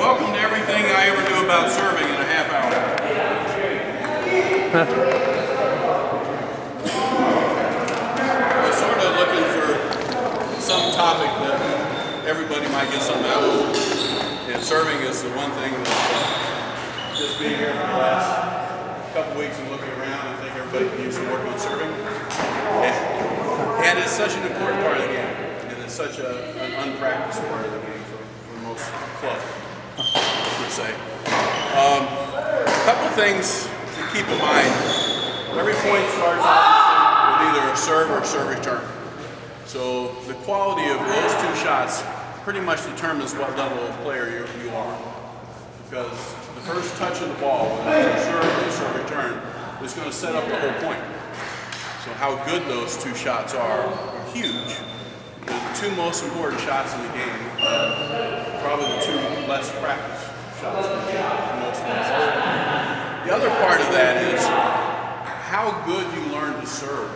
Welcome to everything I ever knew about serving in a half hour. I was sort of looking for some topic that everybody might get something out of. And serving is the one thing that just being here for the last couple weeks and looking around, I think everybody needs to work on serving. And it's such an important part of the game. And it's such an unpracticed part of the game for most clubs, per se. A couple things to keep in mind. Every point starts with either a serve or a serve return. So the quality of those two shots pretty much determines what level of player you are. Because the first touch of the ball, whether it's a serve or a serve return, is going to set up the whole point. So how good those two shots are huge. The two most important shots in the game are probably the two less practiced shots in the game, most places. The other part of that is how good you learn to serve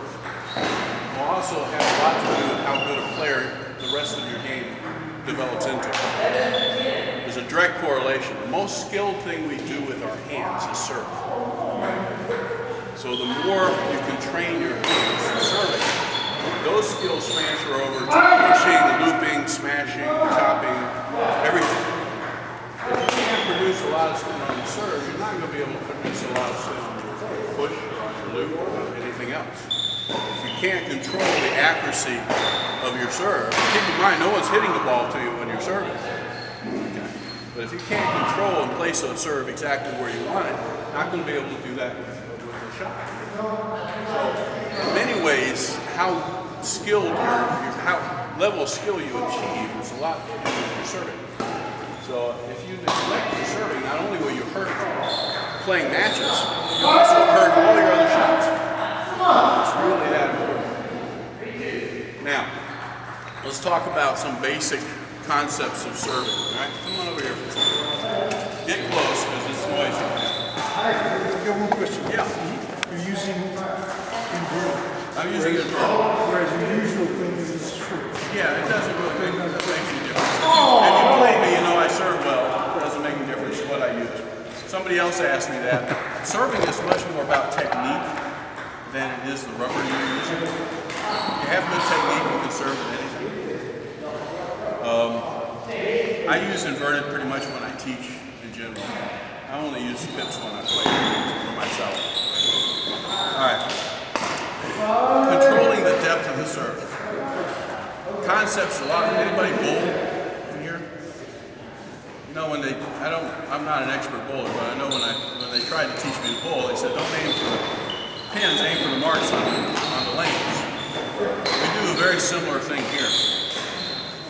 will also have a lot to do with how good a player the rest of your game develops into. There's a direct correlation. The most skilled thing we do with our hands is serve. So the more you can train your hands to serving, those skills transfer over to pushing, looping, smashing, chopping, everything. If you can't produce a lot of spin on the serve, you're not going to be able to produce a lot of spin on your push or on your loop or on anything else. If you can't control the accuracy of your serve, keep in mind, no one's hitting the ball to you when you're serving. Okay. But if you can't control and place a serve exactly where you want it, you're not going to be able to do that with a shot. So, in many ways, how skilled how level of skill you achieve is a lot to do with your serving. So if you neglect your serving, not only will you hurt playing matches, you'll also hurt all your other shots. It's really that important. Now, let's talk about some basic concepts of serving. All right, come on over here for a second. Get close because it's noisy. I got one question. Yeah. You're using inverted. I'm using it wrong. Whereas your usual thing is true. Yeah, it doesn't really make any difference. If you play me, you know I serve well. It doesn't make any difference what I use. Somebody else asked me that. Serving is much more about technique than it is the rubber you're using. If you have good technique, you can serve with anything. I use inverted pretty much when I teach in general. I only use pips when I play for myself. All right. Controlling the depth of the serve. Concepts a lot. Anybody bowl in here? You know when I'm not an expert bowler, but I know when they tried to teach me to bowl, they said don't aim for the pins, aim for the marks on the lanes. We do a very similar thing here.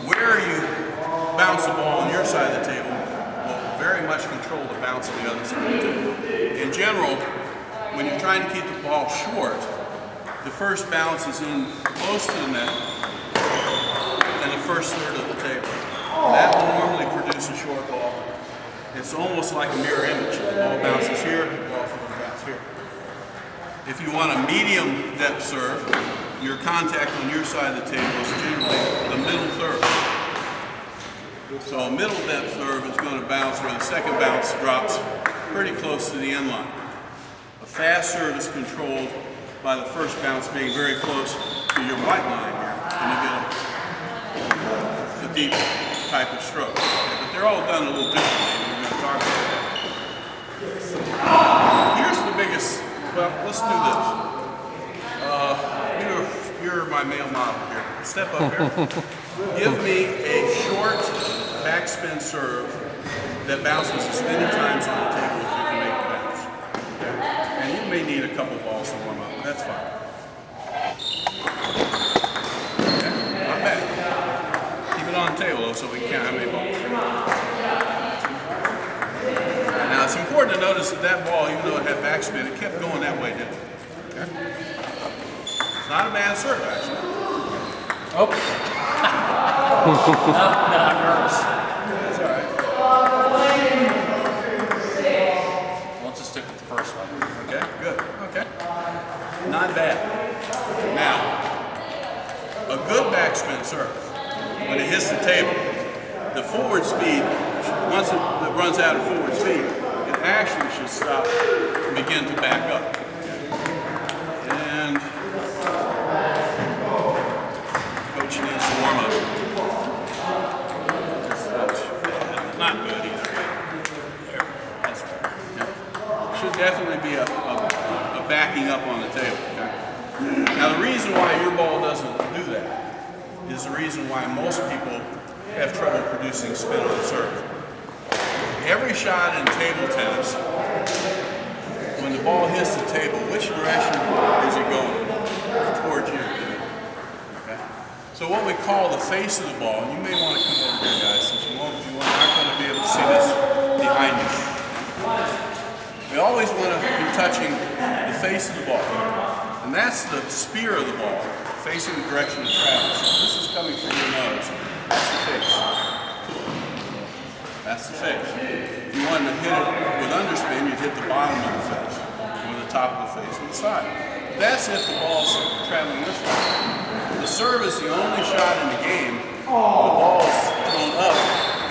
Where you bounce the ball on your side of the table will very much control the bounce on the other side of the table. In general, when you're trying to keep the ball short, the first bounce is in close to the net and the first third of the table. That will normally produce a short ball. It's almost like a mirror image. The ball bounces here, the ball will bounce here. If you want a medium depth serve, your contact on your side of the table is generally the middle third. So a middle depth serve is going to bounce where the second bounce drops pretty close to the end line. A fast serve is controlled by the first bounce being very close to your white line here, and you get a deep type of stroke. But they're all done a little differently, and we're going to talk about that. Here's the biggest, well, let's do this. You're my male model here. Step up here. Give me a short backspin serve that bounces as many times on the table as you can make it bounce. Okay? And you may need a couple balls to warm up. That's fine. Okay, not bad. Keep it on the table though so we can count how many balls. Now it's important to notice that ball, even though it had backspin, it kept going that way, didn't it? Okay? It's not a bad serve, actually. Oh. No, I'm nervous. That's all right. We'll just stick with the first one. Okay, good. Okay. Not bad. Now, a good backspin serve, when it hits the table, the forward speed once it runs out of forward speed, it actually should stop and begin to back up. And coach needs to warm up. That's not good either. There, that's better. Okay. Should definitely be a backing up on the table. Okay? Now the reason why your ball doesn't do that is the reason why most people have trouble producing spin on serve. Every shot in table tennis, when the ball hits the table, which direction is it going? Towards you. Okay? So what we call the face of the ball, and you may want to come over here, guys, since you're not going to be able to see this behind you. We always want to be touching the face of the ball, and that's the spear of the ball, facing the direction of travel. So this is coming from your nose. That's the face. That's the face. If you wanted to hit it with underspin, you'd hit the bottom of the face, or the top of the face, or the side. That's if the ball's traveling this way. The serve is the only shot in the game the ball's thrown up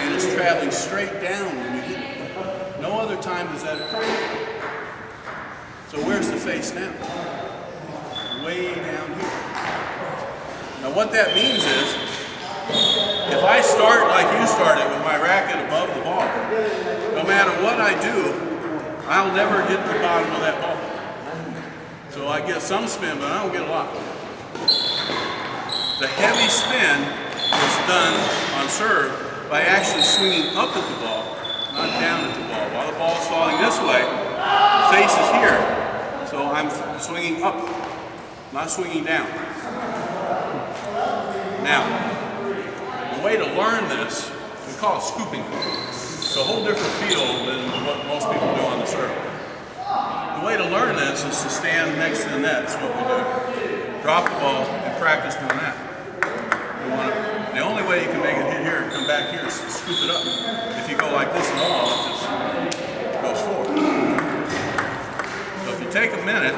and it's traveling straight down when you hit it. No other time does that occur. So where's the face now? Way down here. Now what that means is, if I start like you started with my racket above the ball, no matter what I do, I'll never hit the bottom of that ball. So I get some spin, but I don't get a lot. The heavy spin is done on serve by actually swinging up at the ball, not down at the ball. While the ball's falling this way, the face is here. So I'm swinging up, not swinging down. Now, the way to learn this, we call it scooping. It's a whole different feel than what most people do on the serve. The way to learn this is to stand next to the net. That's what we do. Drop the ball and practice doing that. The only way you can make it hit here and come back here is to scoop it up. If you go like this and all, it just goes forward. So if you take a minute,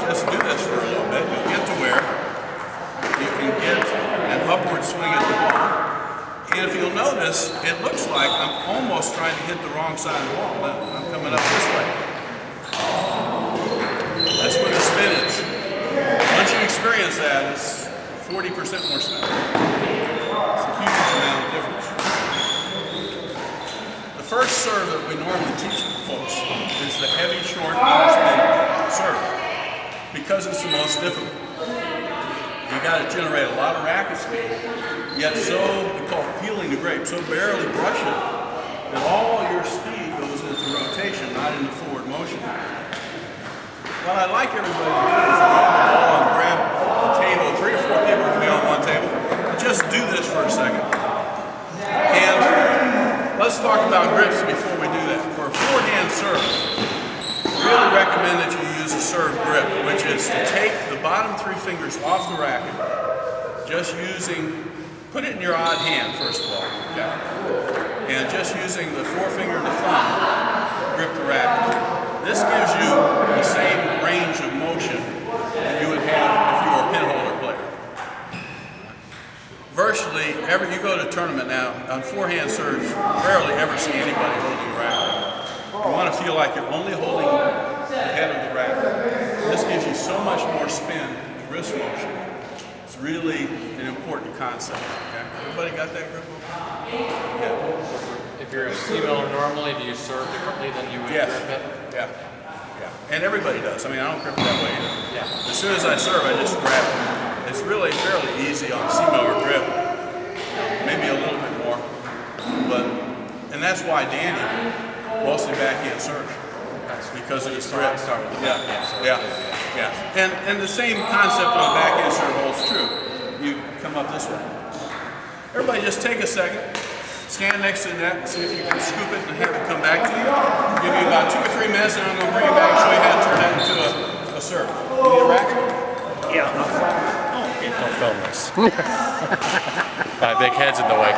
just do this for a little bit, you'll get to where you can get an upward swing at the ball. And if you'll notice, it looks like I'm almost trying to hit the wrong side of the ball, but I'm coming up this way. That's where the spin is. Once you experience that, it's 40% more spin. It's a huge amount of difference. The first serve that we normally teach folks is the heavy, short, underspin serve, because it's the most difficult. You got to generate a lot of racket speed, yet so, we call it peeling the grape, so barely brush it that all your speed goes into rotation, not into forward motion. What I'd like everybody to do is grab the ball and grab the table. 3 or 4 people can be on one table. Just do this for a second. And let's talk about grips before we do that. For a forehand serve, I really recommend that you use a serve grip, which is to take the bottom 3 fingers off the racket, just using, put it in your odd hand first of all, okay? And just using the forefinger and the thumb, grip the racket. This gives you the same range of motion that you would have if you were a pinholder player. Virtually, you go to a tournament now, on forehand serves, you rarely ever see anybody holding a racket. You want to feel like you're only holding the head of the racket. This gives you so much more spin and wrist motion. It's really an important concept. Okay? Everybody got that grip? Yeah. If you're a female normally, do you serve differently than you would grip it? Yeah. And everybody does. I mean, I don't grip that way either. Yeah. As soon as I serve, I just grab it. It's really fairly easy on a female grip. Maybe a little bit more. And that's why Danny mostly backhand serves. Because of his grip. Yeah. And the same concept on backhand serve holds true. You come up this way. Everybody just take a second, stand next to the net, see if you can scoop it and have it come back to you. Give you about 2 or 3 minutes and I'm going to bring it back and show you how to turn that into a serve. You need a racket? Yeah. Don't film this. My big head's in the way.